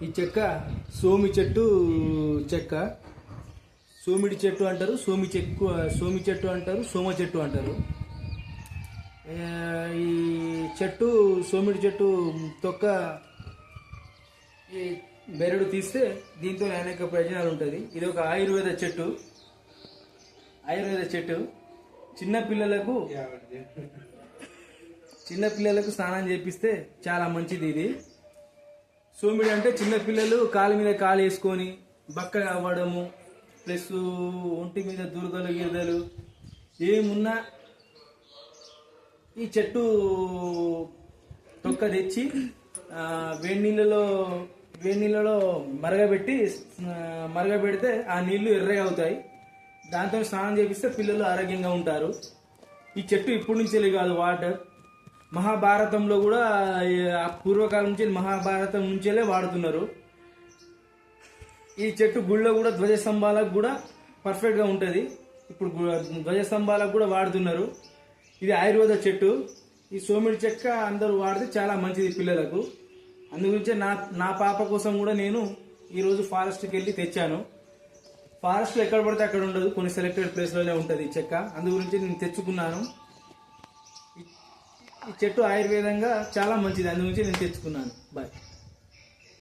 ఈ చెక్క సోమి చెట్టు చెక్క. సోమిడి చెట్టు అంటారు, సోమి చెట్టు అంటారు, సోమ చెట్టు అంటారు. ఈ చెట్టు సోమిడి చెట్టు తొక్క ఈ బెరడు తీస్తే దీంతో అనేక ప్రయోజనాలు ఉంటుంది. ఇది ఒక ఆయుర్వేద చెట్టు. చిన్నపిల్లలకు స్నానం చేపిస్తే చాలా మంచిది ఇది. సోమిడి అంటే చిన్నపిల్లలు కాలు మీద కాలు వేసుకొని బక్కగా అవ్వడము, ప్లస్ ఒంటి మీద దురదలు గిరదలు ఏమున్నా ఈ చెట్టు తొక్క తెచ్చి వేడి నీళ్ళలో మరగబెడితే ఆ నీళ్లు ఎర్రగా అవుతాయి. దాంతో స్నానం చేపిస్తే పిల్లలు ఆరోగ్యంగా ఉంటారు. ఈ చెట్టు ఇప్పటి నుంచే కాదు, వాటర్ మహాభారతంలో కూడా పూర్వకాలం నుంచి మహాభారతం నుంచేలే వాడుతున్నారు. ఈ చెట్టు గుళ్ళో కూడా ధ్వజస్తంభాలకు కూడా పర్ఫెక్ట్గా ఉంటుంది. ఇప్పుడు ధ్వజస్తంభాలకు కూడా వాడుతున్నారు. ఇది ఆయుర్వేద చెట్టు. ఈ సోమిడి చెక్క అందరూ వాడితే చాలా మంచిది పిల్లలకు. అందుగురించే నా పాప కోసం కూడా నేను ఈరోజు ఫారెస్ట్కి వెళ్ళి తెచ్చాను. ఫారెస్ట్లో ఎక్కడ పడితే అక్కడ ఉండదు, కొన్ని సెలెక్టెడ్ ప్లేస్లోనే ఉంటుంది ఈ చెక్క. అందుగురించి నేను తెచ్చుకున్నాను. ఈ చెట్టు ఆయుర్వేదంగా చాలా మంచిది, అందుగురించి నేను తెచ్చుకున్నాను. బాయ్.